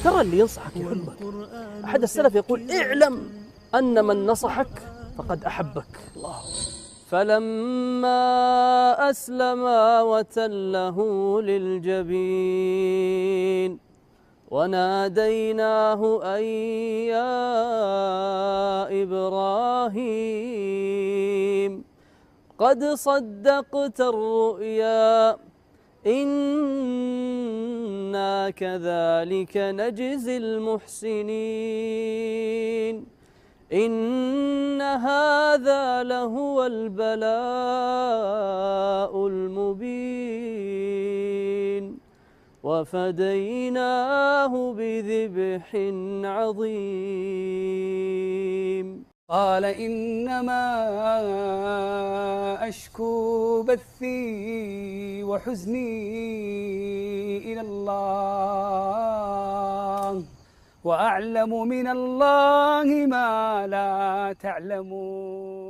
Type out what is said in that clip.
ترى اللي ينصحك يحبك. أحد السلف يقول: اعلم أن من نصحك فقد أحبك. الله. فلما أسلما وتله للجبين وناديناه أن يا إبراهيم قد صدقت الرؤيا إنا كذلك نجزي المحسنين إن هذا لهو البلاء المبين وفديناه بذبح عظيم. قال إنما أشكو بثي وحزني إلى الله وأعلم من الله ما لا تعلمون.